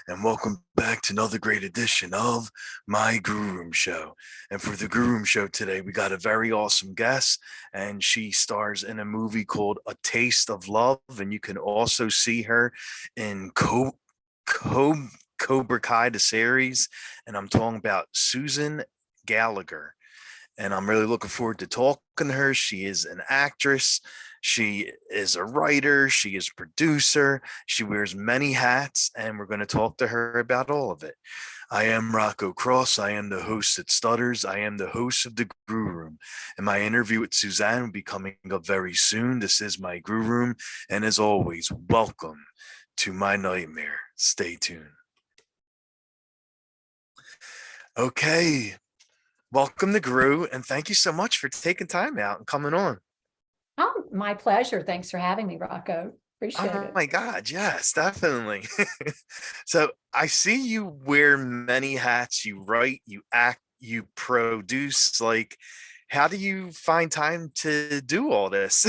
and welcome back to another great edition of my Grue Rume Show. And for the Grue Rume Show today, we got a very awesome guest, and she stars in a movie called A Taste of Love, and you can also see her in Cobra Kai, the series, and I'm talking about Susan Gallagher. And I'm really looking forward to talking to her. She is an actress. She is a writer. She is a producer. She wears many hats, and we're going to talk to her about all of it. I am Rocco Cross. I am the host at Stutters. I am the host of the Grue Room. And my interview with Suzanne will be coming up very soon. This is my Grue Room. And as always, welcome to my nightmare. Stay tuned. Okay. Welcome to Grue, and thank you so much for taking time out and coming on. Oh, my pleasure. Thanks for having me, Rocco. Appreciate Oh it. my God, yes, definitely. So I see you wear many hats. You write, you act, you produce. Like, how do you find time to do all this?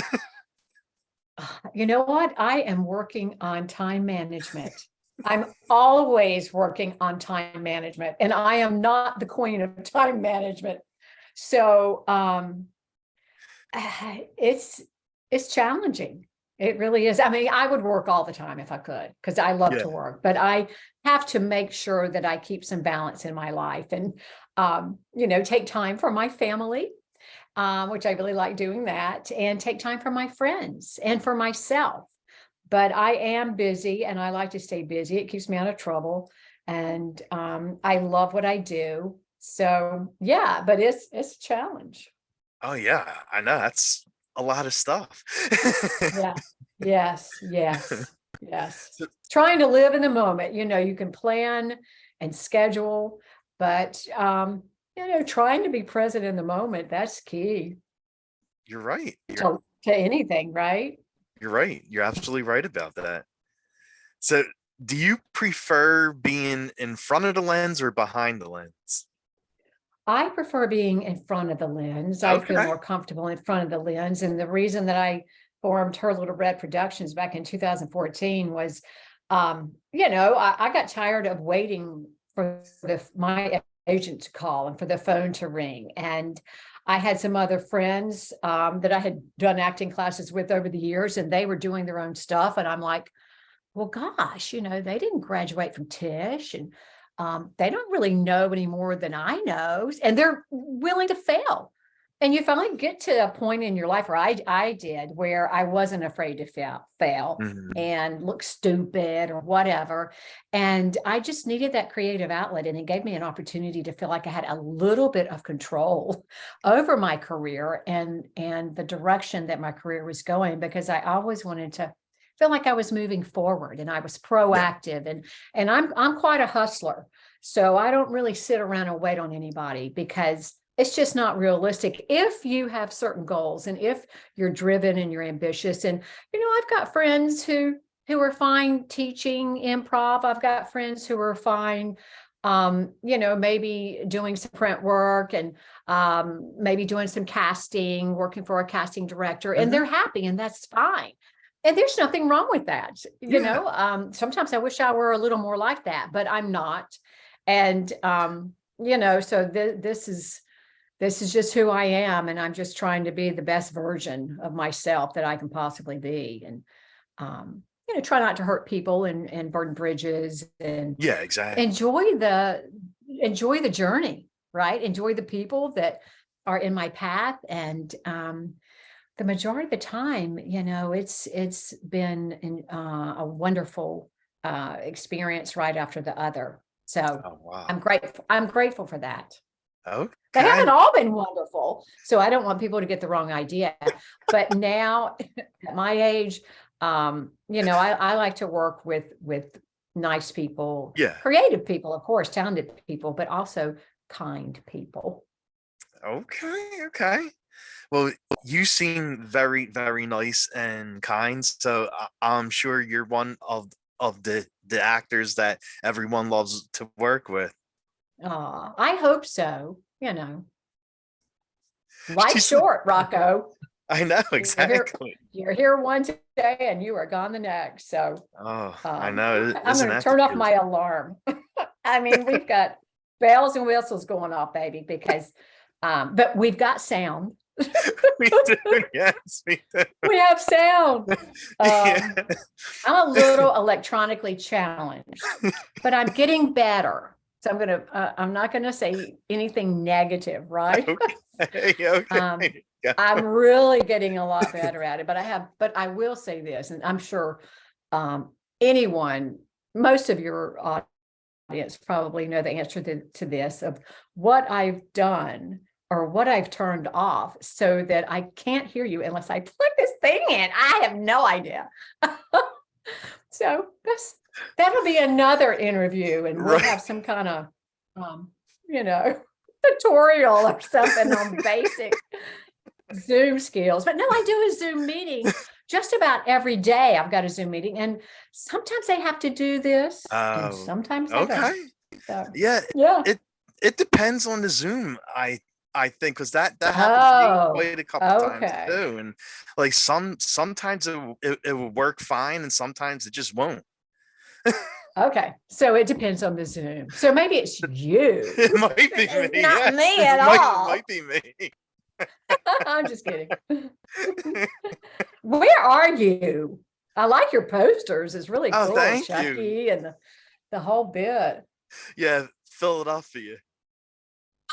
You know what? I am working on time management. I'm always working on time management, and I am not the queen of time management. So it's challenging. It really is. I mean, I would work all the time if I could, because I love Yeah. to work, but I have to make sure that I keep some balance in my life and take time for my family, which I really like doing that, and take time for my friends and for myself. But I am busy and I like to stay busy. It keeps me out of trouble. And I love what I do. So yeah, but it's a challenge. Oh yeah, I know that's a lot of stuff. Yeah. Yes, yes, yes. So Trying to live in the moment, you can plan and schedule, but trying to be present in the moment, that's key you're right. to anything, right? You're right. You're absolutely right about that. So, do you prefer being in front of the lens or behind the lens? I prefer being in front of the lens. I feel Okay. more comfortable in front of the lens. And the reason that I formed Her Little Red Productions back in 2014 was, I got tired of waiting for my agent to call and for the phone to ring. And I had some other friends that I had done acting classes with over the years, and they were doing their own stuff. And I'm like, well, gosh, they didn't graduate from Tisch, and they don't really know any more than I know, and they're willing to fail. And you finally get to a point in your life, or I did, where I wasn't afraid to fail Mhm. and look stupid or whatever. And I just needed that creative outlet, and it gave me an opportunity to feel like I had a little bit of control over my career and the direction that my career was going, because I always wanted to feel like I was moving forward and I was Yeah. proactive, and I'm quite a hustler. So I don't really sit around and wait on anybody, because it's just not realistic if you have certain goals and if you're driven and you're ambitious. And I've got friends who are fine teaching improv. I've got friends who are fine maybe doing some print work and maybe doing some casting, working for a casting director, and Mhm. they're happy, and that's fine. And there's nothing wrong with that. Yeah. Sometimes I wish I were a little more like that, but I'm not. And so this is just who I am, and I'm just trying to be the best version of myself that I can possibly be. And try not to hurt people and burn bridges, and Yeah, exactly. enjoy the journey, right? Enjoy the people that are in my path. And the majority of the time, it's been a wonderful experience right after the other. So Oh, wow. I'm grateful for that. They Okay. haven't all been wonderful, so I don't want people to get the wrong idea. But now, at my age, I like to work with nice people, Yeah. creative people, of course, talented people, but also kind people. Okay. Okay. Well, you seem very, very nice and kind. So I'm sure you're one of the actors that everyone loves to work with. I hope so. She Life's said, short, Rocco. I know You're here, exactly. you're here one day and you are gone the next. So Oh, I know. I'm Isn't going to that the turn off truth? my alarm. I mean, we've got bells and whistles going off, baby, because, but we've got sound. We do. Yes, we do. We have sound. Yeah. I'm a little electronically challenged, but I'm getting better. So I'm not gonna say anything negative, right? Okay. Okay. Yeah. I'm really getting a lot better at it, but I will say this, and I'm sure anyone, most of your audience probably know the answer to this, of what I've done or what I've turned off so that I can't hear you unless I plug this thing in. I have no idea. So that'll be another interview, and we'll Right. have some kind of you know, tutorial or something on basic Zoom skills. But no, I do a Zoom meeting just about every day. I've got a Zoom meeting, and sometimes I have to do this, and Oh, sometimes I don't. okay. So Yeah, yeah. it depends on the Zoom. I think because that happened to me Oh, quite a couple times okay. too, and like sometimes it will work fine, and sometimes it just won't. Okay. So it depends on the Zoom. So maybe it's you. It might be It's me. not Yes, me at all. might be me. I'm just kidding. Where are you? I like your posters. It's really Oh, cool. thank you. Chucky and the whole bit. Yeah, Philadelphia.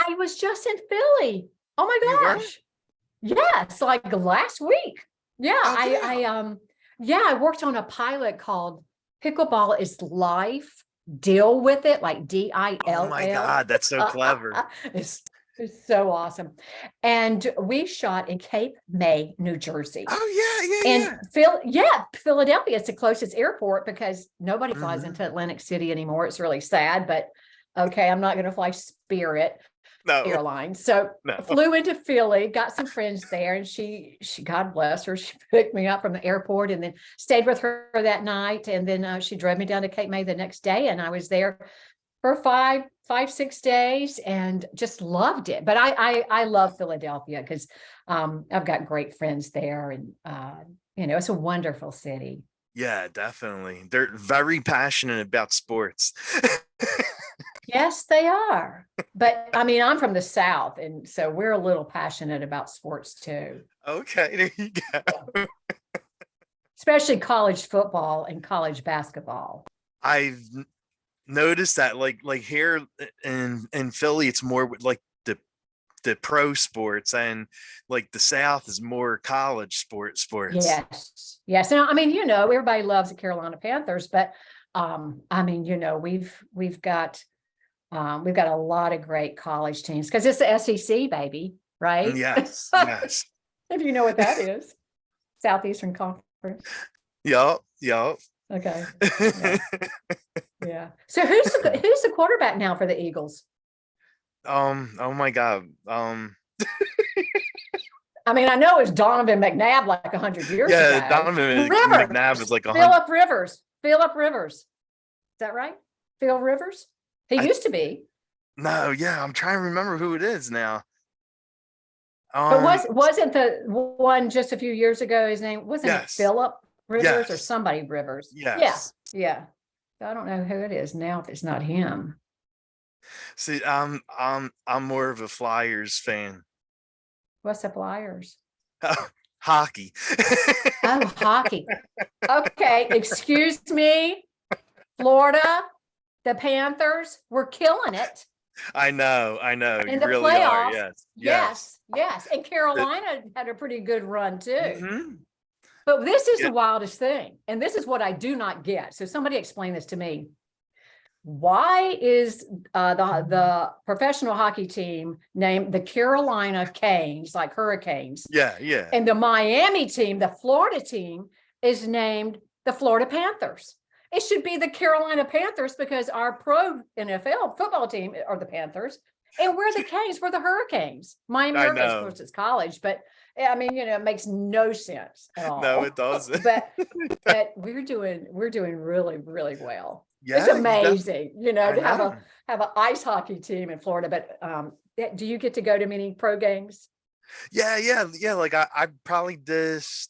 I was just in Philly. Oh You my were? gosh. Yes, like last week. Yeah, Oh, yeah, I worked on a pilot called Pickleball is Life. Deal with it, like oh my DILL. God, that's so clever. It's it's so awesome. And we shot in Cape May, New Jersey. Oh And Philadelphia is the closest airport because nobody yeah. flies into Atlantic City anymore. It's really sad, but okay, I'm not going to fly Spirit No, Airlines. So no. flew into Philly, got some friends there, and she God bless her, she picked me up from the airport and then stayed with her that night, and then she drove me down to Cape May the next day, and I was there for 6 days and just loved it. But I love Philadelphia because I've got great friends there, and it's a wonderful city. Yeah, definitely. They're very passionate about sports. Yes, they are. But I mean, I'm from the South, and so we're a little passionate about sports too, Okay, there you go. especially college football and college basketball. I've noticed that like here in Philly, it's more with, like the pro sports, and like the South is more college sports. Yes, yes. And I mean, everybody loves the Carolina Panthers, but I mean, we've got a lot of great college teams because it's the SEC, baby, right? Yes, yes. If you know what that is, Southeastern Conference. Yup, yup. Okay. Yeah. Yeah. So who's the quarterback now for the Eagles? Oh my God. I mean, I know it's Donovan McNabb like 100 years Yeah, ago. Donovan Rivers. McNabb is like 100. Philip Rivers. Philip Rivers. Is that right? Phil Rivers? He used to be. No, yeah, I'm trying to remember who it is now. But wasn't the one just a few years ago, his name wasn't it Yes. Philip Rivers or Yes. somebody Rivers? Yes. Yeah. I don't know who it is now if it's not him. See, I'm more of a Flyers fan. What's the Flyers? Hockey. Oh, hockey. Okay, excuse me. Florida, the Panthers were killing it I know. in You the really are. playoffs. Yes. Yes. And Carolina had a pretty good run too. Mhm. But this is Yeah. the wildest thing. And this is what I do not get. So somebody explain this to me. Why is the professional hockey team named the Carolina Canes, like Hurricanes, Yeah. and the Miami team, the Florida team, is named the Florida Panthers? It should be the Carolina Panthers because our pro NFL football team are the Panthers, and we're the Canes, we're the Hurricanes. Miami I Hurricanes, of know. course, it's college, but I mean, it makes no sense at all. No, it doesn't. But we're doing really, really well. Yeah, It's amazing, I to know. have an ice hockey team in Florida. But do you get to go to many pro games? Yeah. Like I probably this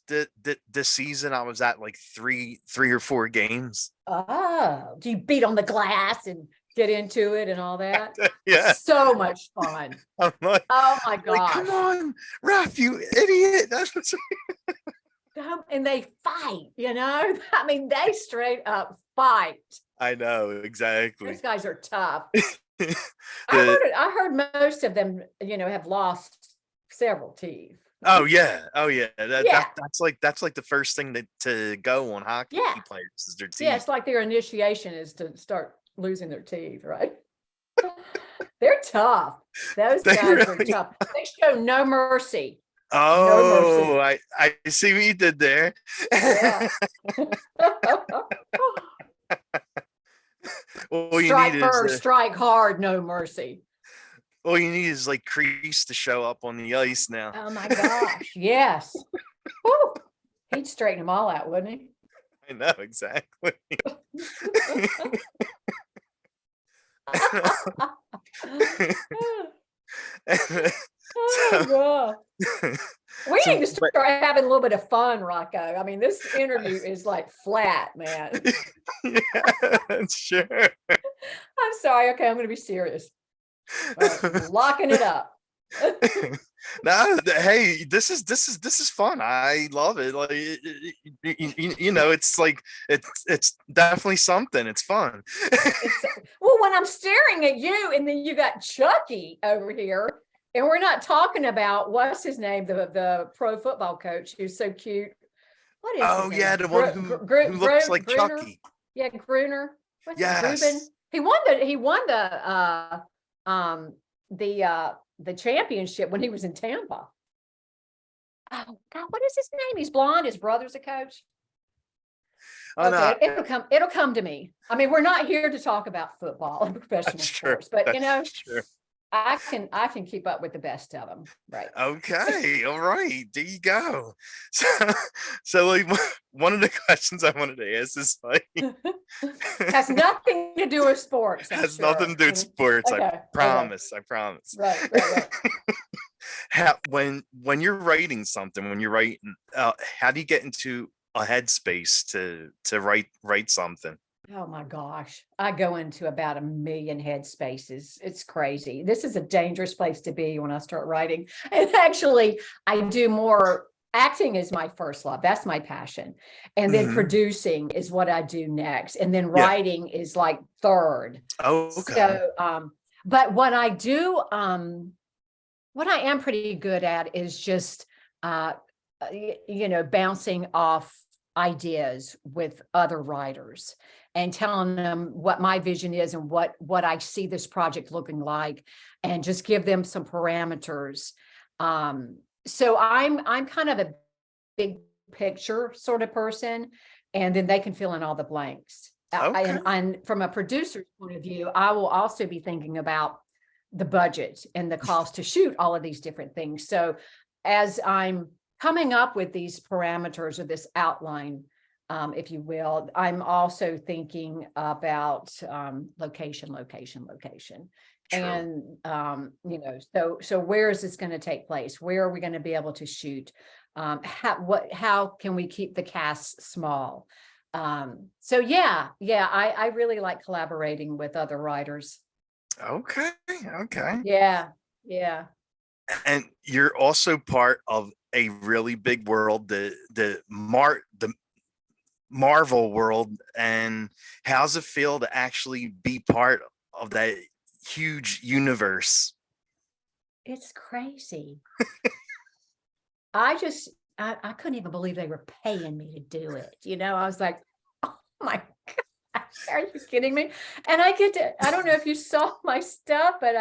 season I was at like three or four games. Oh, do you beat on the glass and get into it and all that? Yeah. So much fun. I'm Oh my like, come gosh. on, Raf, you idiot. That's what's And they fight, you know? I mean, they straight up fight. I know Those exactly. guys are tough. The I heard most of them, have lost several teeth. oh yeah. Yeah, That's like the first thing to go on hockey yeah, players is their yeah. teeth. It's like their initiation is to start losing their teeth, right? They're tough. Those They guys are really tough. They show no mercy. No oh mercy. I see what you did there. Yeah. All you need Strike is first, strike hard, no mercy. all you need is like Crease to show up on the ice now. Oh my gosh. Yes. Whew. He'd straighten them all out, wouldn't he? I know exactly. Oh so, God. We need to but start having a little bit of fun, Rocco. I mean, this interview is like flat, man. yeah, sure. I'm sorry. Okay, I'm going to be serious. All right, locking it up. No, hey, this is fun. I love it. Like it's like it's definitely something. It's fun. Well, when I'm staring at you, and then you got Chucky over here, and we're not talking about what's his name, the pro football coach who's so cute. What is Oh his yeah, name? the one who looks like Gruner? Chucky. Yeah, Gruner. What's it? Ruben. Yes. He won the championship when he was in Tampa. Oh God, what is his name? He's blonde. His brother's a coach. Oh no, Okay, it'll come to me. I mean, we're not here to talk about football and professional that's true. sports, but That's true. I can keep up with the best of them. Right. Okay, all right, there you go. So like one of the questions I wanted to ask is like Has nothing to do with sports, I'm has nothing to sure. do with sports. I Okay. Okay. promise. I promise. Right. When you're writing something, when you're writing, how do you get into a headspace to write something? Oh my gosh. I go into about a million headspaces. It's crazy. This is a dangerous place to be when I start writing. And actually, I do more acting is my first love. That's my passion. And then Mhm. producing is what I do next. And then Yeah. writing is like third. Oh, okay. So but what I do, what I am pretty good at is just bouncing off ideas with other writers and telling them what my vision is and what I see this project looking like, and just give them some parameters. So I'm kind of a big picture sort of person, and then they can fill in all the blanks. Okay. And from a producer's point of view, I will also be thinking about the budget and the cost to shoot all of these different things. So as I'm coming up with these parameters or this outline, if you will, I'm also thinking about location. True. And so where is this going to take place? Where are we going to be able to shoot? How can we keep the cast small? So I really like collaborating with other writers. Okay. Okay. Yeah. And you're also part of a really big world, the Marvel world. And how's it feel to actually be part of that huge universe? It's crazy. I couldn't even believe they were paying me to do it. I was like, oh my gosh, are you kidding me? And I don't know if you saw my stuff, but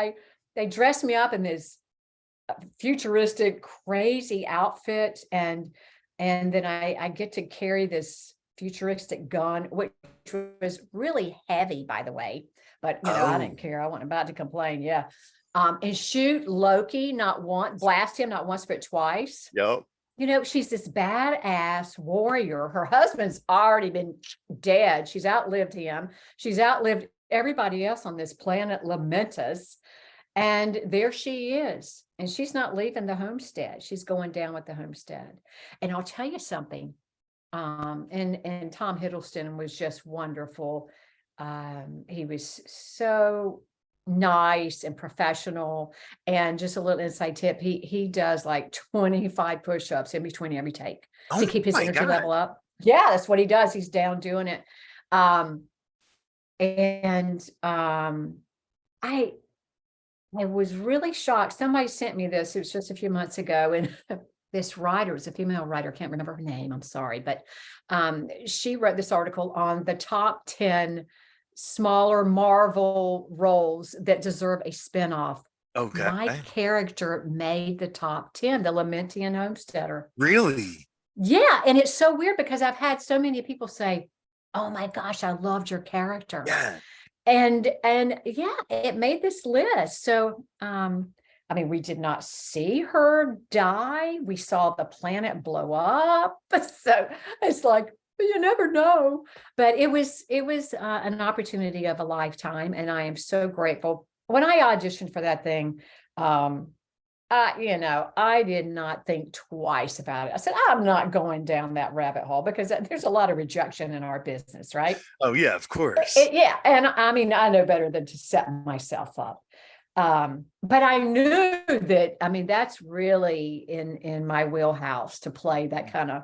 they dressed me up in this futuristic, crazy outfit. And then I get to carry this futuristic gun, which was really heavy, by the way, but I didn't care. I wasn't about to complain. Yeah. And shoot Loki, blast him not once, but twice. Yep. She's this badass warrior. Her husband's already been dead. She's outlived him. She's outlived everybody else on this planet, Lamentus. And there she is. And she's not leaving the homestead. She's going down with the homestead. And I'll tell you something. And Tom Hiddleston was just wonderful. He was so nice and professional. And just a little inside tip, he does like 25 push-ups in between every take Oh to keep his my energy God. level up. Yeah, that's what he does. He's down doing it. And I was really shocked. Somebody sent me this. It was just a few months ago, and this writer is a female writer. Can't remember her name. I'm sorry, but she wrote this article on the top 10 smaller Marvel roles that deserve a spinoff. Okay. My character made the top 10, the Lamentian Homesteader. Really? Yeah, and it's so weird because I've had so many people say, "Oh my gosh, I loved your character." Yeah. And yeah, it made this list. So I mean, we did not see her die. We saw the planet blow up. So it's like, you never know. But it was an opportunity of a lifetime, and I am so grateful. When I auditioned for that thing, I did not think twice about it. I said, I'm not going down that rabbit hole because there's a lot of rejection in our business, right? Oh yeah, of course. Yeah. And I mean, I know better than to set myself up. But I knew that, I mean, that's really in my wheelhouse to play that kind of,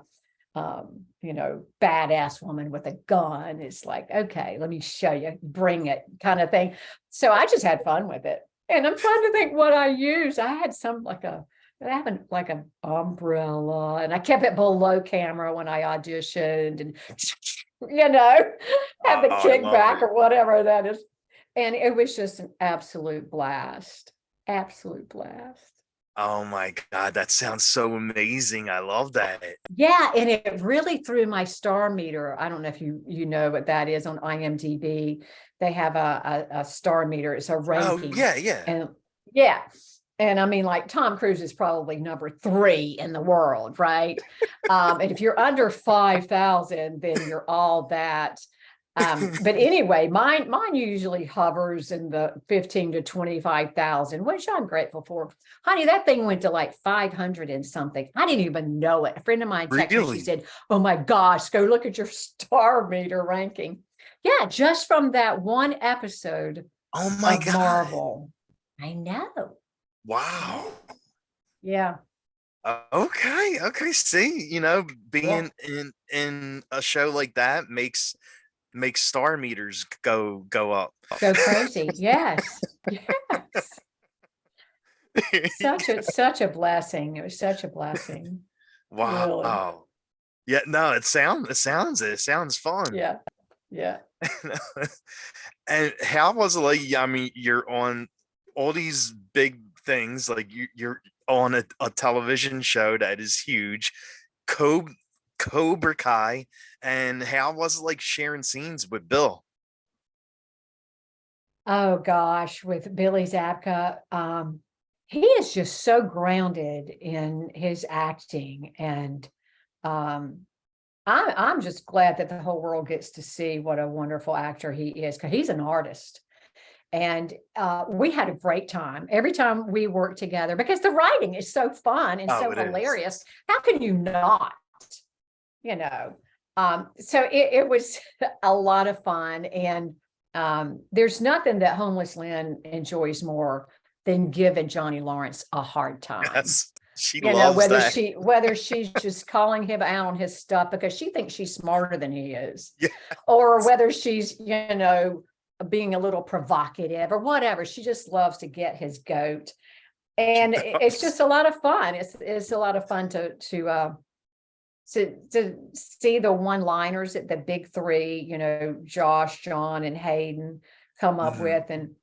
badass woman with a gun. It's like, okay, let me show you, bring it kind of thing. So I just had fun with it. And I'm trying to think what I used. I had an umbrella, and I kept it below camera when I auditioned, and have the Oh, I love kickback it. or whatever that is. And it was just an absolute blast. Absolute blast. Oh my God, that sounds so amazing. I love that. Yeah, and it really threw my star meter. I don't know if you know what that is on IMDb. They have a star meter. It's a Oh ranking. yeah, yeah. And yeah. And I mean, like Tom Cruise is probably number 3 in the world, right? And if you're under 5,000, then you're all that. But anyway, mine usually hovers in the 15 to 25,000, which I'm grateful for. Honey, that thing went to like 500 and something. I didn't even know it. A friend of mine texted me. She Really? said, "Oh my gosh, go look at your star meter ranking." Yeah, just from that one episode Oh my of God. Marvel. I know. Wow. Yeah. Okay. Okay. See, Yeah. being in a show like that makes star meters go up. Go crazy. Yes. Yes. Such a blessing. It was such a blessing. Really. Wow. Yeah, no, it sounds fun. Yeah. Yeah. And how was it like? I mean, you're on all these big things, like you're on a television show that is huge, Cob Cobra Kai, and how was it like sharing scenes with Bill? Oh gosh, with Billy Zabka, he is just so grounded in his acting, and um, I'm just glad that the whole world gets to see what a wonderful actor he is, because he's an artist. And we had a great time every time we worked together because the writing is so fun and Oh, so it is. hilarious. How can you not? You know, so it was a lot of fun. And there's nothing that Homeless Lynn enjoys more than giving Johnny Lawrence a hard time. Yes, she loves that. Whether she's just calling him out on his stuff because she thinks she's smarter than he is, Yeah. or whether she's, being a little provocative or whatever. She just loves to get his goat. And it's just a lot of fun. It's a lot of fun to see the one-liners that the big 3, Josh, John, and Hayden come up Mhm. with. And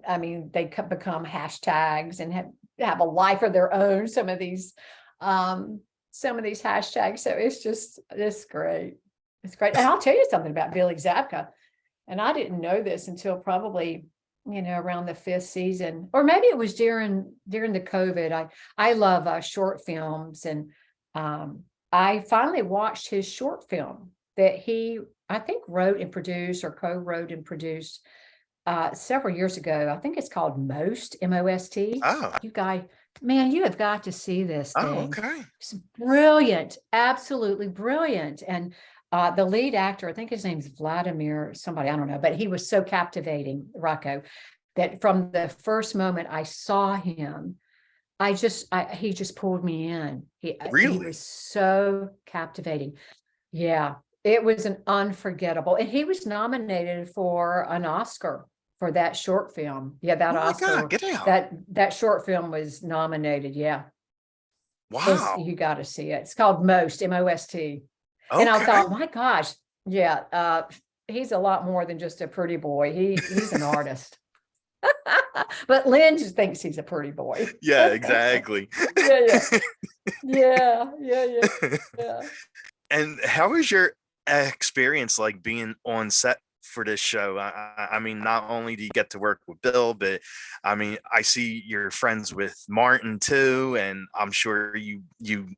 I mean, they become hashtags and have a life of their own. Some of these hashtags. So it's great. It's great. And I'll tell you something about Billy Zabka. And I didn't know this until probably, around the 5th season, or maybe it was during the COVID. I love short films, and I finally watched his short film that he, I think, wrote and produced, or co-wrote and produced. several years ago. I think it's called Most, Most. Oh, You guys, man, you have got to see this oh, thing. okay. It's brilliant, absolutely brilliant. And the lead actor, I think his name's Vladimir, somebody, I don't know, but he was so captivating, Rocco, that from the first moment I saw him, he just pulled me in. He Really? was so captivating. Yeah, it was an unforgettable, and he was nominated for an Oscar for that short film. Yeah, that Oh my God, Oscar, get out. that short film was nominated. Yeah, Wow. you got to see it. It's called Most, Most. And I Okay. thought, my gosh, yeah, he's a lot more than just a pretty boy. He's an artist. But Lynn just thinks he's a pretty boy. Yeah, exactly. Yeah, yeah, yeah, yeah, yeah, yeah. And how was your experience like being on set for this show? I mean, not only do you get to work with Bill, but I mean, I see you're friends with Martin too, and I'm sure you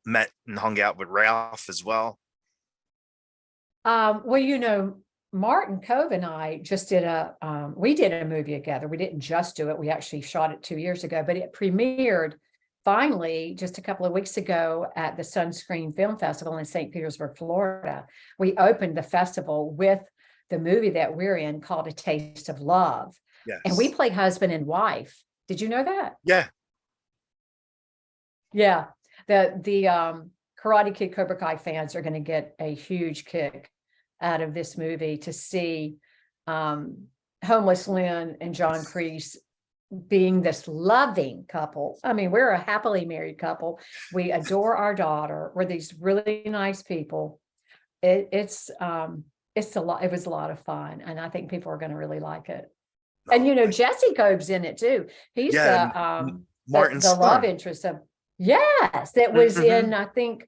met and hung out with Ralph as well. Well, Martin Cove and I just we did a movie together. We didn't just do it. We actually shot it 2 years ago, but it premiered finally just a couple of weeks ago at the Sunscreen Film Festival in St. Petersburg, Florida. We opened the festival with the movie that we're in called A Taste of Love. And we Yes. play husband and wife. Did you know that? Yeah. Yeah. The Karate Kid Cobra Kai fans are going to get a huge kick out of this movie to see homeless Lynn and John Kreese being this loving couple. I mean, we're a happily married couple. We adore our daughter. We're these really nice people. It's a lot. It was a lot of fun, and I think people are going to really like it. And Oh, Jesse Cobb's in it too. He's yeah. Martin's the love son. interest of, yes, that was in, I think,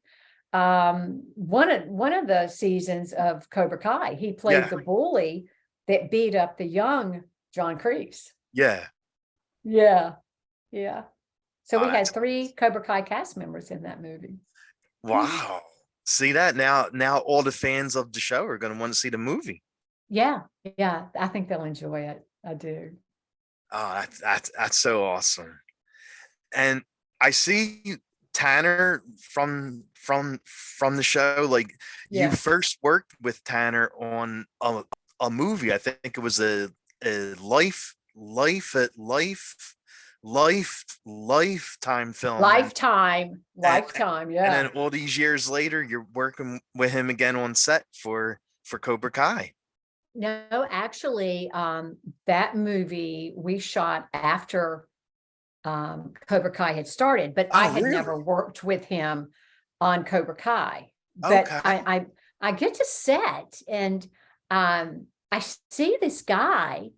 one of the seasons of Cobra Kai. He played Yeah. the bully that beat up the young John Kreese. Yeah. Yeah, yeah. So Oh, we had that's 3 Cobra Kai cast members in that movie. wow. See that now all the fans of the show are going to want to see the movie. Yeah, yeah. I think they'll enjoy it. I do. Oh, that's so awesome. And I see Tanner from the show. Like you Yeah. first worked with Tanner on a movie. I think it was a lifetime film. Lifetime, And, lifetime. and Yeah. then all these years later, you're working with him again on set for Cobra Kai. No, actually, that movie we shot after Cobra Kai had started, but I Oh, had really? never worked with him on Cobra Kai. But Okay. I get to set and I see this guy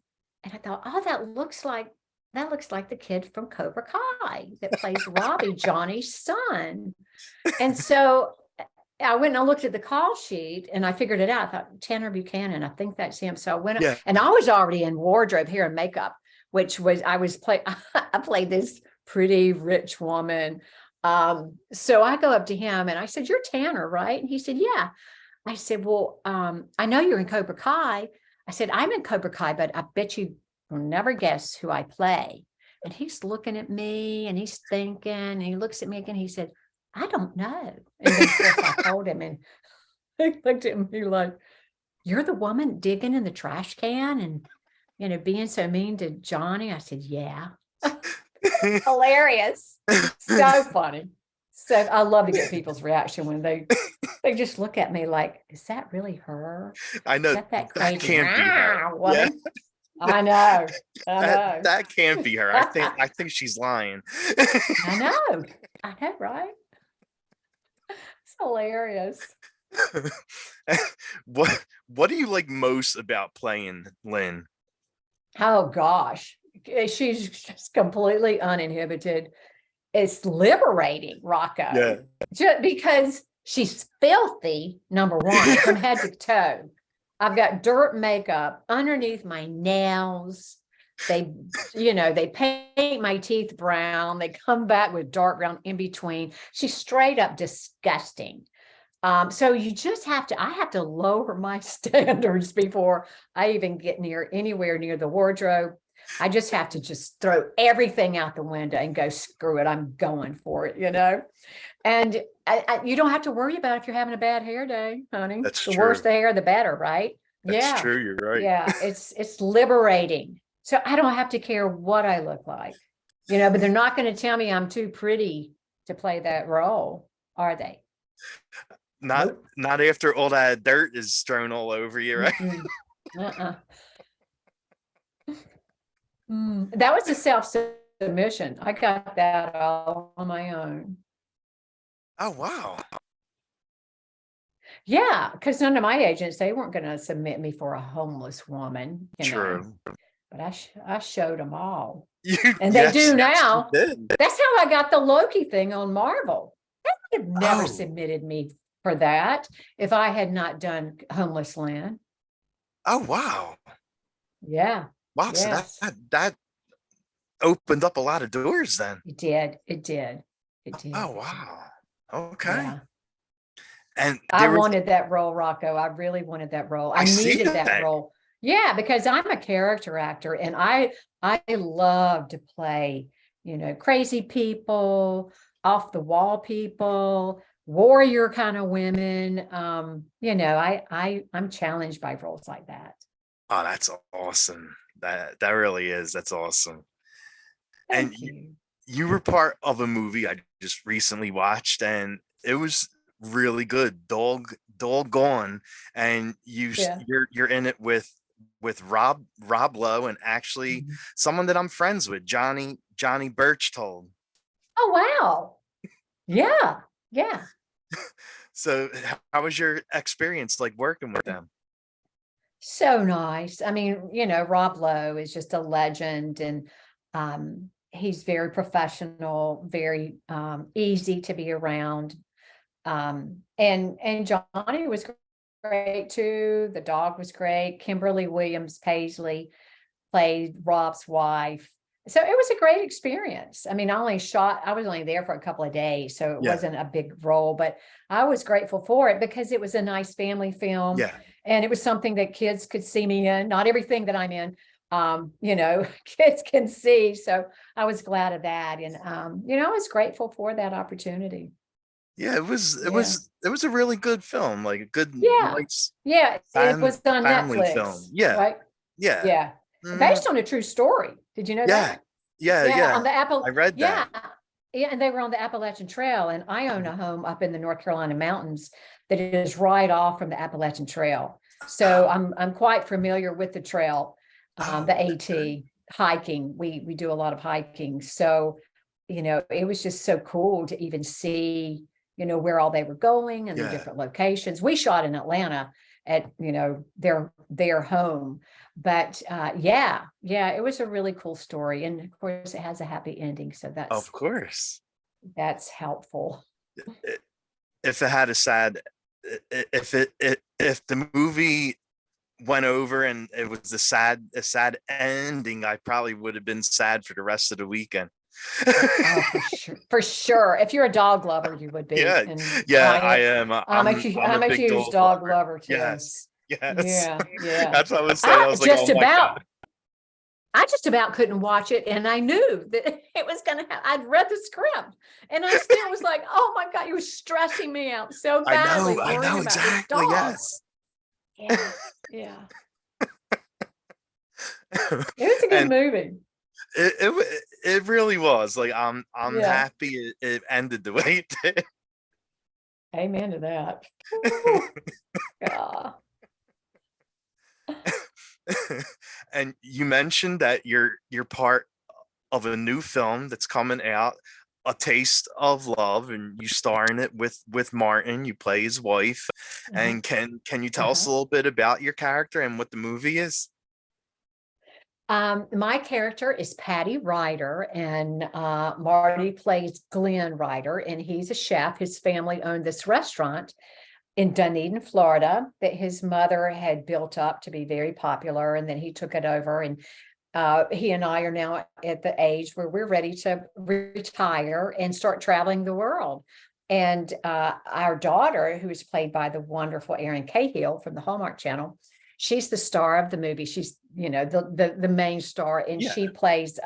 and I thought, oh, that looks like the kid from Cobra Kai that plays Robbie, Johnny's son. And so I went and I looked at the call sheet and I figured it out. I thought Tanner Buchanan, I think that's him. So I went Yeah. and I was already in wardrobe, hair and makeup, which was I played this pretty rich woman. So I go up to him and I said, "You're Tanner, right?" And he said, "Yeah." I said, "Well, I know you're in Cobra Kai." I said, "I'm in Cobra Kai, but I bet you will never guess who I play." And he's looking at me and he's thinking, and he looks at me again. He said, "I don't know." And then of course I told him, and he looked at me like, "You're the woman digging in the trash can and being so mean to Johnny." I said, "Yeah." Hilarious. So funny. So I love to get people's reaction when they just look at me like, "Is that really her? I Is know that that crazy can't be her. Yeah, woman?" I know. I that know. that can't be her. I think she's lying. I know. I know, right? It's hilarious. what do you like most about playing Lynn? Oh gosh. She's just completely uninhibited. It's liberating, Rocco. Yeah. Just because she's filthy, number one, from head to toe. I've got dirt makeup underneath my nails. They paint my teeth brown. They come back with dark brown in between. She's straight up disgusting. So you just have to, I have to lower my standards before I even get anywhere near the wardrobe. I just have to just throw everything out the window and go, screw it, I'm going for it, And you don't have to worry about if you're having a bad hair day, honey. That's The worse true. the hair, the better, right? That's Yeah. true. You're right. Yeah. It's liberating. So I don't have to care what I look like, but they're not going to tell me I'm too pretty to play that role, are they? Not Nope. not after all that dirt is thrown all over you, right? Mm-mm. Uh-uh. That was a self-submission. I got that all on my own. Oh wow. Yeah, because none of my agents, they weren't going to submit me for a homeless woman, True. but I showed them all. You And they yes, do yes, you now. did. That's how I got the Loki thing on Marvel. They would have never Oh, submitted me for that if I had not done Homeless Land. oh wow. Yeah. Wow. So that Yes. that opened up a lot of doors then. It did. It did. It did. Oh wow. Okay. Yeah. And I there was wanted that role, Rocco. I really wanted that role. I I see needed that that. role. Yeah, because I'm a character actor and I love to play, crazy people, off the wall people, warrior kind of women. I'm challenged by roles like that. Oh, that's awesome. That really is. That's awesome. And Thank you. you were part of a movie I just recently watched, and it was really good. Doggone, and Yeah. you're in it with Rob Lowe, and actually Mhm. someone that I'm friends with, Johnny Birchtold. Oh, wow. Yeah. Yeah. So how was your experience like working with them? So nice. I mean, Rob Lowe is just a legend and he's very professional, very easy to be around. And Johnny was great too. The dog was great. Kimberly Williams Paisley played Rob's wife. So it was a great experience. I mean, I was only there for a couple of days, so it Yeah, wasn't a big role, but I was grateful for it because it was a nice family film yeah, and it was something that kids could see me in, not everything that I'm in. Kids can see. So I was glad of that. And I was grateful for that opportunity. yeah. Yeah. It was a really good film, like a good, Yeah. nice Yeah. It was on family film. Netflix, Yeah, right? yeah. Yeah. Mhm. Based on a true story. Did you know Yeah, that? yeah, Yeah, yeah. on the I read yeah. that. Yeah, and they were on the Appalachian Trail, and I own Mhm. a home up in the North Carolina mountains that is right off from the Appalachian Trail. So Oh, I'm quite familiar with the trail, the oh, okay. AT hiking. We do a lot of hiking. So, it was just so cool to even see, where all they were going and the Yeah, different locations. We shot in Atlanta at, their home. But yeah, it was a really cool story. And of course it has a happy ending. So of course. that's helpful. I- If it had a sad, if the movie went over and it was a sad ending, I probably would have been sad for the rest of the weekend. Oh, for sure. For sure. If you're a dog lover, you would be. Yeah, And yeah, I am. I'm I'm a a big huge dog dog lover. lover too. Yes, yes. Yeah, yeah. That's what I was saying. I I was like, oh just my about god. I just about couldn't watch it. And I knew that it was gonna have I'd read the script and I still was like, oh my God, you were stressing me out so badly I worrying know about this exactly. dog. Yes. Yeah, yeah. It was a good And movie. it really was like I'm Yeah. happy it ended the way it did. Amen to that. Ooh, yeah. And you mentioned that you're part of a new film that's coming out, A Taste of Love, and you star in it with Martin. You play his wife. Uh-huh. And can you tell us Uh-huh. a little bit about your character and what the movie is? My character is Patty Ryder, and Marty plays Glenn Ryder, and he's a chef. His family owned this restaurant in Dunedin, Florida, that his mother had built up to be very popular, and then he took it over. And he and I are now at the age where we're ready to retire and start traveling the world. And our daughter, who is played by the wonderful Erin Cahill from the Hallmark Channel, she's the star of the movie. She's, the main star, and Yeah. she plays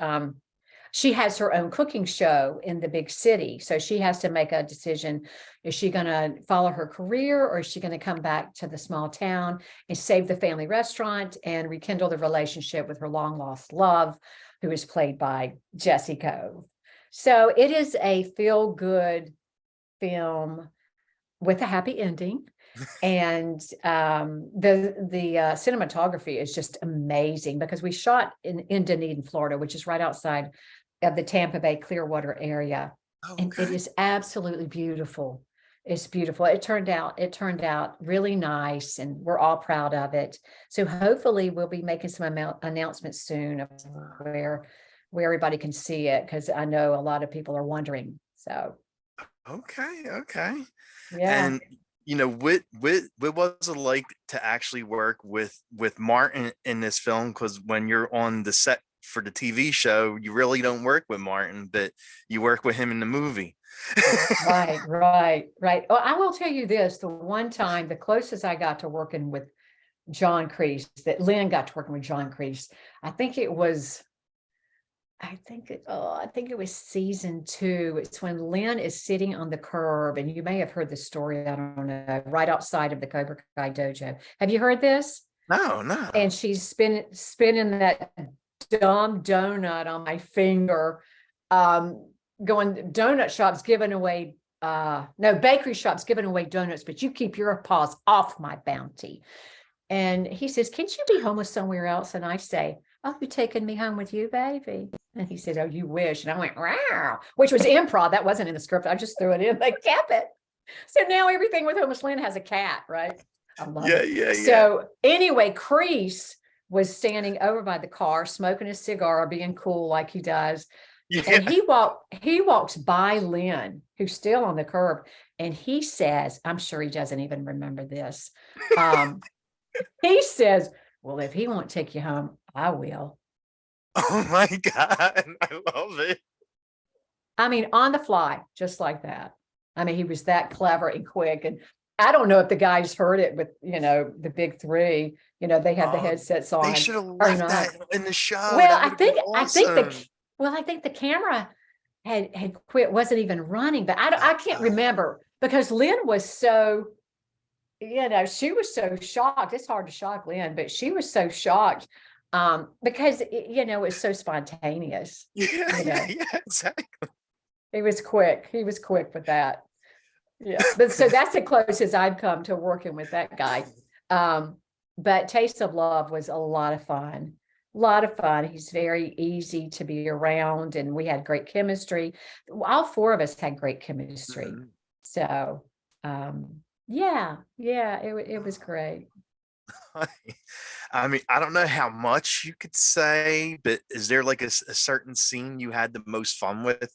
she has her own cooking show in the big city. So she has to make a decision. Is she going to follow her career, or is she going to come back to the small town and save the family restaurant and rekindle the relationship with her long lost love, who is played by Jessie Cove? So it is a feel good film with a happy ending. And the cinematography is just amazing, because we shot in Dunedin, Florida, which is right outside of the Tampa Bay Clearwater area. And it Okay. is absolutely beautiful. It's beautiful. It turned out really nice, and we're all proud of it. So hopefully we'll be making some announcements soon of where everybody can see it, because I know a lot of people are wondering. So Okay. Okay. yeah. And what was it like to actually work with Martin in this film? Because when you're on the set for the TV show, you really don't work with Martin, but you work with him in the movie. Right, right, right. Oh, I will tell you this, the one time, the closest I got to working with John Kreese, that Lynn got to working with John Kreese, I think it was, I think it was season 2. It's when Lynn is sitting on the curb, and you may have heard the story, I don't know, right outside of the Cobra Kai dojo. Have you heard this? No, no. And she's spinning that dumb donut on my finger, going, donut shops giving away, no, bakery shops giving away donuts, but you keep your paws off my bounty. And he says, can't you be homeless somewhere else? And I say, oh, you taking me home with you, baby? And he said, oh, you wish. And I went, wow, which was improv. That wasn't in the script. I just threw it in. They kept it. So now everything with Homeless Lynn has a cat, right? I love Yeah, it. yeah, yeah. So anyway, Kreese was standing over by the car, smoking a cigar, being cool like he does. And Yeah. he walks by Lynn, who's still on the curb, and he says, I'm sure he doesn't even remember this. He says, well, if he won't take you home, I will. Oh my God. I love it. I mean, on the fly, just like that. I mean, he was that clever and quick. And I don't know if the guys heard it with, the big three, they had the Oh, headsets they on should have or left not. that in the show. Well, That would have been awesome. I think the camera had quit, wasn't even running, but I can't remember, because Lynn was so, she was so shocked. It's hard to shock Lynn, but she was so shocked, because it was so spontaneous. Yeah, yeah, yeah, exactly. He was quick. He was quick with that. Yeah. But so that's the closest I've come to working with that guy. But Taste of Love was a lot of fun. A lot of fun. He's very easy to be around, and we had great chemistry. All 4 of us had great chemistry. Mhm. So yeah, it was great. I mean, I don't know how much you could say, but is there like a certain scene you had the most fun with?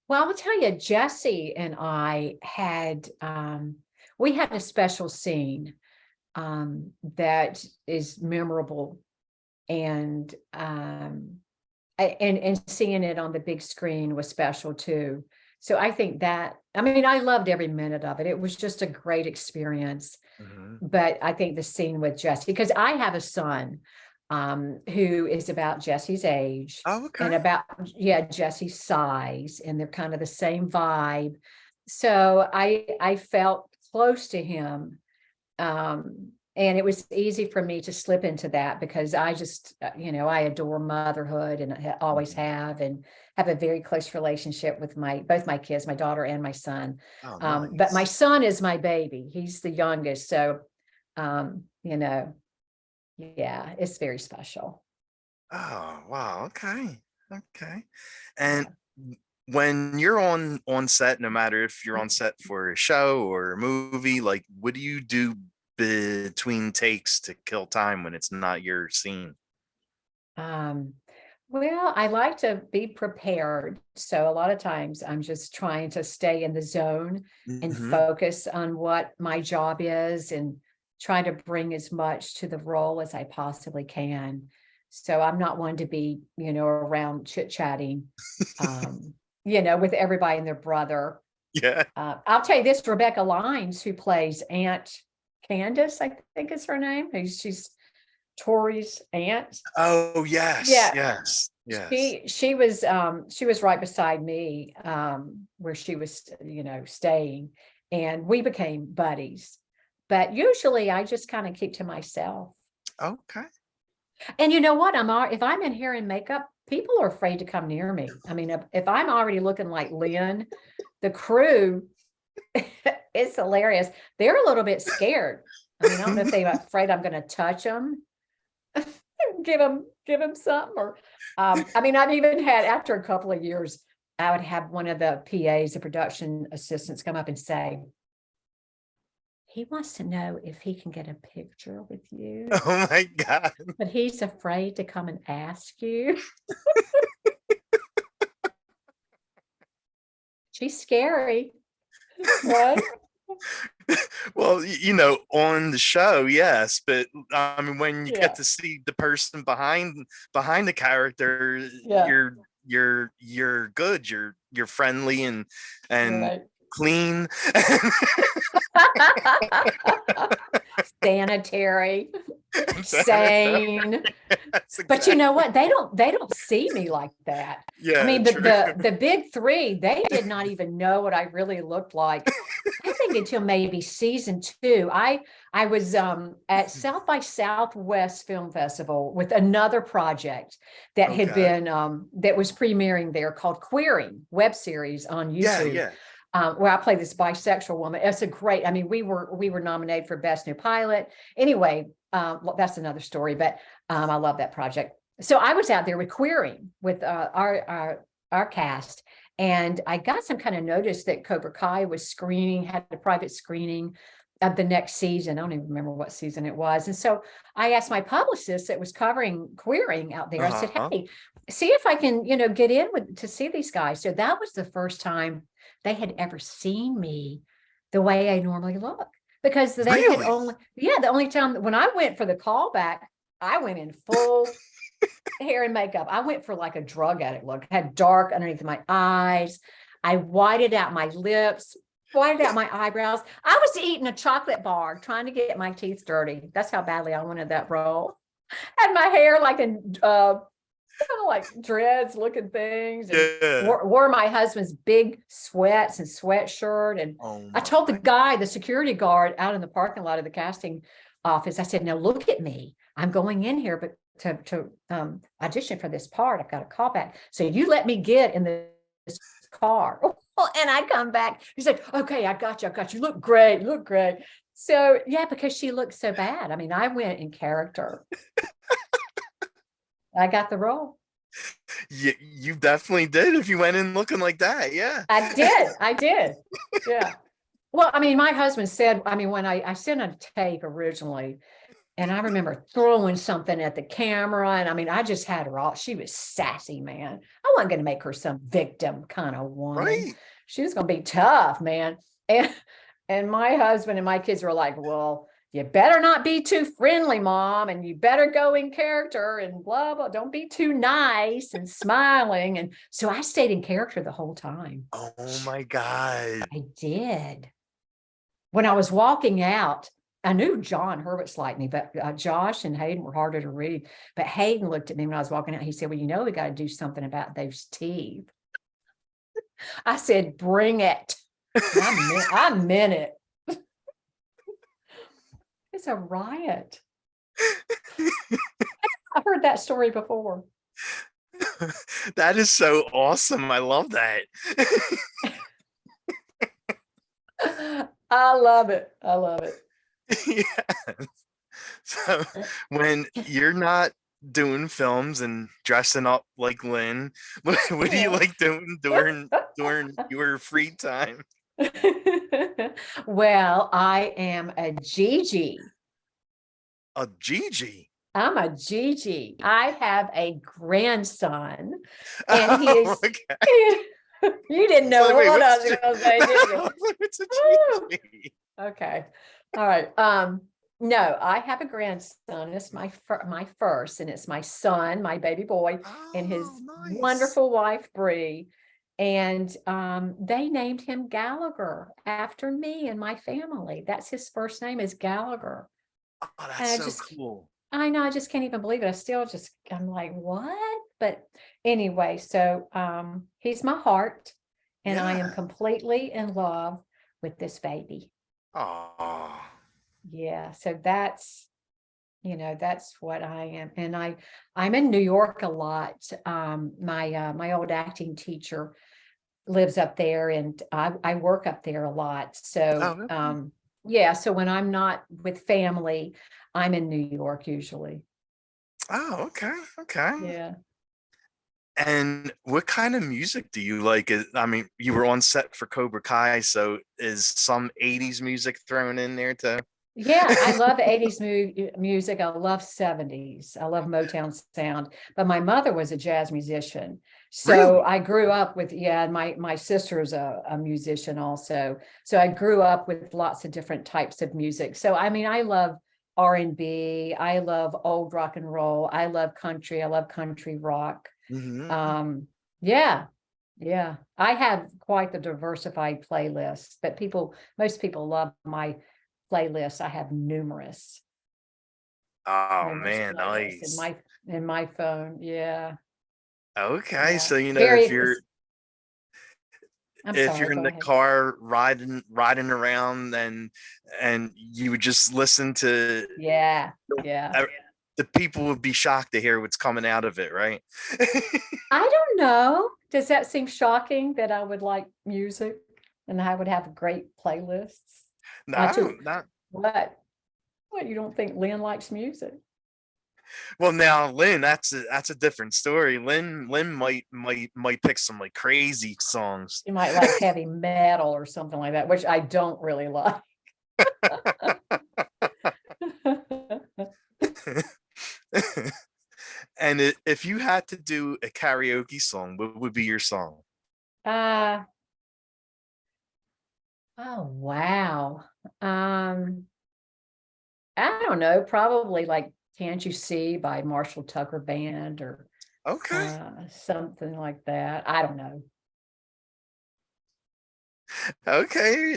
Well, I will tell you, Jesse and I had we had a special scene that is memorable, and and seeing it on the big screen was special too. So I think that, I mean, I loved every minute of it. It was just a great experience. Mhm. But I think the scene with Jesse, because I have a son who is about Jesse's age Oh, and okay. about, yeah, Jesse's size, and they're kind of the same vibe. So I felt close to him, and it was easy for me to slip into that, because I just, I adore motherhood, and I always Mhm. and have a very close relationship with both my kids, my daughter and my son. Oh, But my nice. son is my baby. He's the youngest. So, um, you know, yeah, it's very special. Oh, wow. Okay. Okay. And Yeah. when you're on set, no matter if you're on set for a show or a movie, like what do you do between takes to kill time when it's not your scene? Um, well, I like to be prepared. So a lot of times I'm just trying to stay in the zone and Hmm. focus on what my job is, and try to bring as much to the role as I possibly can. So I'm not one to be, around chit chatting. Um, with everybody and their brother. Yeah. I'll tell you this, Rebecca Lyons, who plays Aunt Candace, I think is her name. She's Tori's aunt. Oh, yes, Yeah, yes, yes. she was right beside me, where she was, staying, and we became buddies. But usually I just kind of keep to myself. Okay. And you know what? If I'm in hair and makeup, people are afraid to come near me. I mean, if I'm already looking like Lynn, the crew, it's hilarious. They're a little bit scared. I mean, I don't know if they're afraid I'm going to touch them, give them something, or I mean, I've even had, after a couple of years, I would have one of the PAs, the production assistants, come up and say, he wants to know if he can get a picture with you, Oh my God. but he's afraid to come and ask you. She's scary. What? Well, on the show, yes, but I mean, when you Yeah. get to see the person behind the character, Yeah. you're good. You're friendly and Right. clean. Sanitary, sane. But you know what? They don't see me like that. Yeah, I mean, true. the big three, they did not even know what I really looked like. I think until maybe season 2. I was at South by Southwest Film Festival with another project that had been that was premiering there, called Queering web series on YouTube. Yeah. Where I play this bisexual woman. It's a great, I mean, we were nominated for Best New Pilot. Anyway, well, that's another story, but I love that project. So I was out there with Queering with our cast, and I got some kind of notice that Cobra Kai was had a private screening of the next season. I don't even remember what season it was. And so I asked my publicist that was covering Queering out there, I said, hey, see if I can, get in to see these guys. So that was the first time they had ever seen me the way I normally look, because they Really? had the only time when I went for the callback, I went in full hair and makeup. I went for like a drug addict look, had dark underneath my eyes. I whited out my lips, whited out my eyebrows. I was eating a chocolate bar, trying to get my teeth dirty. That's how badly I wanted that role. Had my hair like in kind of like dreads looking things, and wore my husband's big sweats and sweatshirt. And I told the security guard out in the parking lot of the casting office, I said, now look at me. I'm going in here, but to audition for this part, I've got a callback. So you let me get in this car. And I come back. He's like, okay, I got you. Look great. So yeah, because she looked so bad. I mean, I went in character. I got the role. You definitely did if you went in looking like that. Yeah. I did. Yeah. Well, I mean, my husband said, I mean, when I sent a tape originally, and I remember throwing something at the camera, and I mean, I just had her all, she was sassy, man. I wasn't going to make her some victim kind of woman. Right. She was going to be tough, man. And my husband and my kids were like, well, you better not be too friendly, Mom, and you better go in character and blah, blah. Don't be too nice and smiling. And so I stayed in character the whole time. Oh my God. I did. When I was walking out, I knew John Hurwitz liked me, but Josh and Hayden were harder to read. But Hayden looked at me when I was walking out. He said, well, we got to do something about those teeth. I said, bring it. I meant it. It's a riot. I've heard that story before. That is so awesome. I love that. I love it. Yeah. So when you're not doing films and dressing up like Lynn, what do you like doing during your free time? Well, I am a Gigi. A Gigi? I'm a Gigi. I have a grandson, and he is. Okay. You didn't know what I was going to say, did you? It's a Gigi. Okay. All right. No, I have a grandson. It's my first, and it's my son, my baby boy, and his wonderful wife, Bree. And they named him Gallagher after me and my family. That's his first name is Gallagher. Oh, And that's so cool. I know, I just can't even believe it. I'm like, what? But anyway, so he's my heart, and I am Yeah. completely in love with this baby. Oh, Yeah, so that's what I am. And I'm in New York a lot. My old acting teacher lives up there, and I work up there a lot. So oh, yeah, so when I'm not with family, I'm in New York usually. oh, okay, okay. Yeah. And what kind of music do you like? I mean, you were on set for Cobra Kai, so is some 80s music thrown in there too? Yeah, I love 80s music. I love 70s. I love Motown sound. But my mother was a jazz musician. So Really? I grew up with, yeah, my sister is a musician also. So I grew up with lots of different types of music. So I mean, I love R&B. I love old rock and roll. I love country. I love country rock. Hmm. Um, yeah, yeah. I have quite the diversified playlist, but most people love my playlists. I have Oh numerous man, playlists nice. in my phone. Yeah, Okay, yeah. so I'm if sorry, you're in go the ahead. car riding around and you would just listen to Yeah, yeah. uh, the people would be shocked to hear what's coming out of it, right? I don't know. Does that seem shocking that I would like music and I would have great playlists? No, To not what? What, you don't think Lynn likes music? well. Now, Lynn, that's a different story. Lynn might pick some like crazy songs. You might like heavy metal or something like that, which I don't really like. And if you had to do a karaoke song, what would be your song? uh oh wow. Um I don't know, probably like Can't You See by Marshall Tucker Band or Okay, something like that. I don't know. okay,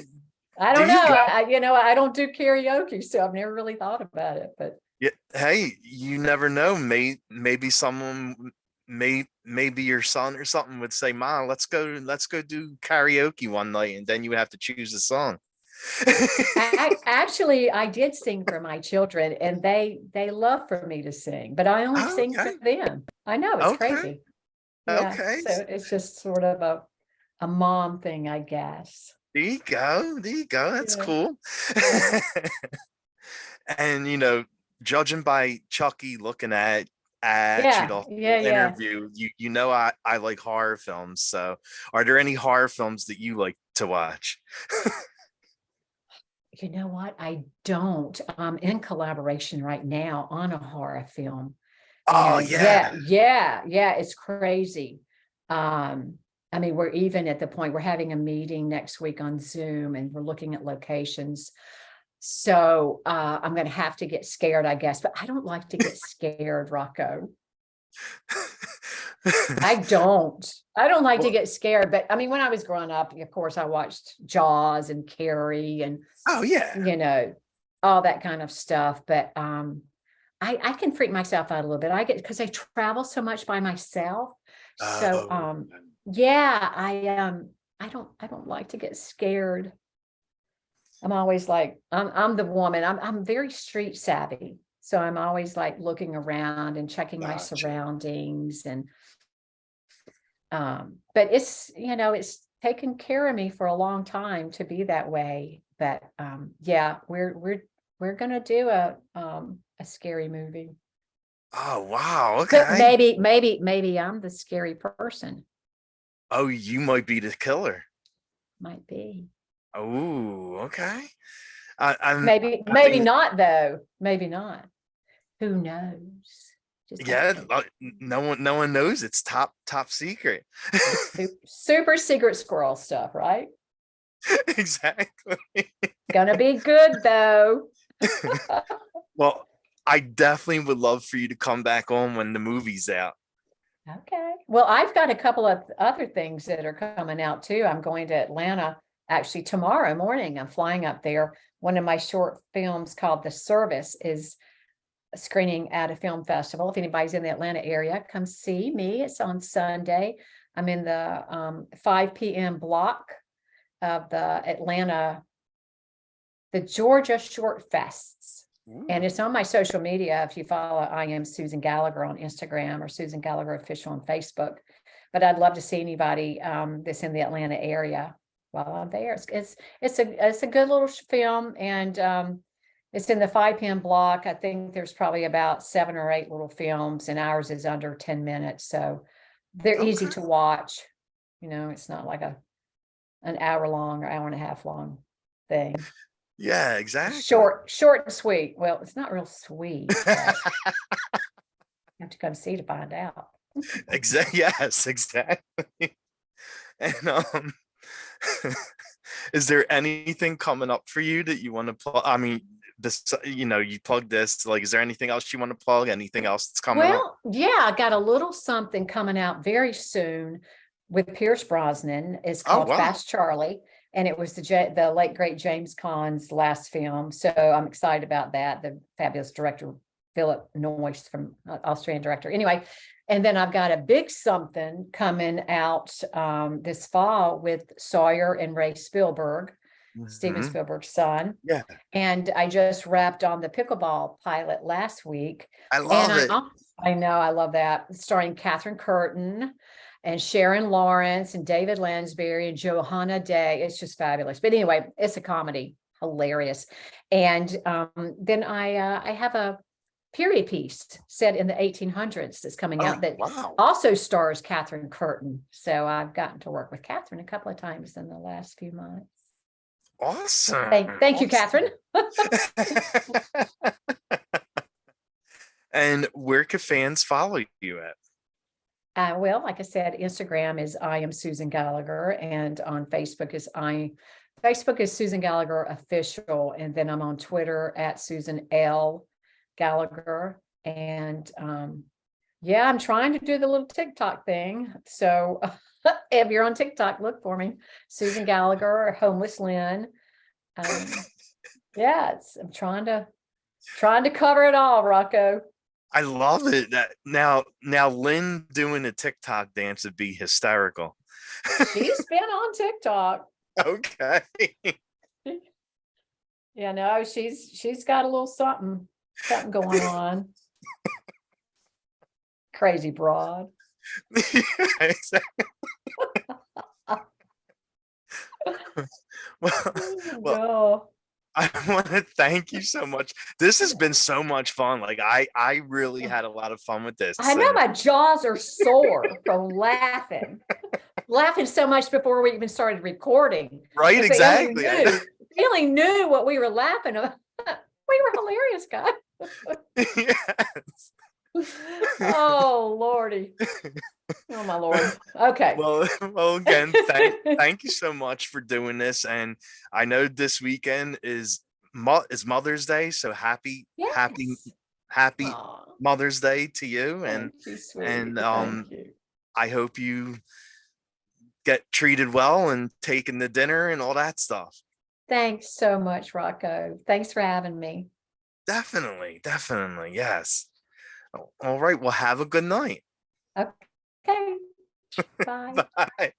I there don't know. you go. I don't do karaoke, so I've never really thought about it. But Yeah, hey, you never know. Maybe someone, maybe your son or something would say, "Ma, let's go do karaoke one night," and then you would have to choose a song. I did sing for my children, and they love for me to sing, but I only sing for Okay, them. I know it's okay, crazy. Yeah, okay. so it's just sort of a mom thing, I guess. There you go. There you go. That's Yeah, cool. yeah. And judging by Chucky looking at you Yeah, the yeah, whole yeah. interview, you know I like horror films. So, are there any horror films that you like to watch? You know what? I don't. I'm in collaboration right now on a horror film. Oh And yeah. yeah, it's crazy. Um, I mean, we're even at the point we're having a meeting next week on Zoom and we're looking at locations. So I'm gonna have to get scared, I guess, but I don't like to get scared, Rocco. I don't. I don't like to Well, get scared, but I mean, when I was growing up, of course, I watched Jaws and Carrie and oh yeah. you know, all that kind of stuff. But I can freak myself out a little bit. I get because I travel so much by myself. So Oh, yeah, I don't like to get scared. I'm always like, I'm the woman. I'm very street savvy. So I'm always like looking around and checking my gotcha. surroundings and but it's taken care of me for a long time to be that way. But yeah, we're gonna do a scary movie. Oh wow. But Okay. maybe I'm the scary person. Oh, you might be the killer. Might be. Oh, okay. I Maybe think not though. Maybe not. Who knows? Just have yeah. to No one knows. It's top secret. super secret squirrel stuff, right? Exactly. Gonna be good though. Well, I definitely would love for you to come back on when the movie's out. Okay. Well, I've got a couple of other things that are coming out too. I'm going to Atlanta actually tomorrow morning. I'm flying up there. One of my short films called The Service is screening at a film festival. If anybody's in the Atlanta area, come see me. It's on Sunday. I'm in the 5 p.m. block of the Georgia Short Fests. And Ooh. it's on my social media. If you follow, I am Susan Gallagher on Instagram or Susan Gallagher Official on Facebook. But I'd love to see anybody that's in the Atlanta area while I'm there. It's a good little film, and it's in the 5 p.m. block. I think there's probably about 7 or 8 little films, and ours is under 10 minutes, so they're easy Okay. to watch. It's not like an hour long or hour and a half long thing. Yeah, exactly. Short and sweet. Well, it's not real sweet, but you have to come see to find out. Exactly. Yes, exactly. And is there anything coming up for you that you want to plug? I mean, this, you plug this. Like, is there anything else you want to plug? Anything else that's coming up? Well, yeah, I got a little something coming out very soon with Pierce Brosnan. It's Oh, called wow. Fast Charlie, and it was the late great James Caan's last film. So I'm excited about that. The fabulous director Philip Noyce from Austrian director. Anyway, and then I've got a big something coming out this fall with Sawyer and Ray Spielberg, Steven Mhm. Spielberg's son. Yeah, And I just wrapped on the pickleball pilot last week. I And love it. I know, I love that. Starring Catherine Curtin and Sharon Lawrence and David Lansbury and Johanna Day. It's just fabulous. But anyway, it's a comedy, hilarious. And then I have a period piece set in the 1800s that's coming Oh, out that wow. also stars Catherine Curtin. So I've gotten to work with Catherine a couple of times in the last few months. Awesome. Thank you, Catherine. Awesome. And where can fans follow you at? Well, like I said, Instagram is I am Susan Gallagher, and on Facebook is Susan Gallagher Official, and then I'm on Twitter at Susan L Gallagher, and yeah, I'm trying to do the little TikTok thing. So if you're on TikTok, look for me, Susan Gallagher or Homeless Lynn. Yeah, I'm trying to cover it all, Rocco. I love it. Now Lynn doing a TikTok dance would be hysterical. She's been on TikTok. Okay. Yeah, no, she's got a little something going on. Crazy broad. Yeah, exactly. Well, well, No. I want to thank you so much. This has been so much fun. Like I really had a lot of fun with this. I know And my jaws are sore from laughing. Laughing so much before we even started recording. right, If exactly. I know. they only knew what we were laughing about. We were hilarious, guys. Yes. Oh, Lordy. Oh, my Lord. Okay. Well, again, thank you so much for doing this. And I know this weekend is Mother's Day, so Yes. happy Aw, Mother's Day to you. thank you, And sweetie. Thank you. I hope you get treated well and taken to dinner and all that stuff. Thanks so much, Rocco. Thanks for having me. Definitely, definitely, yes. All right, well, have a good night. Okay. Bye. Bye.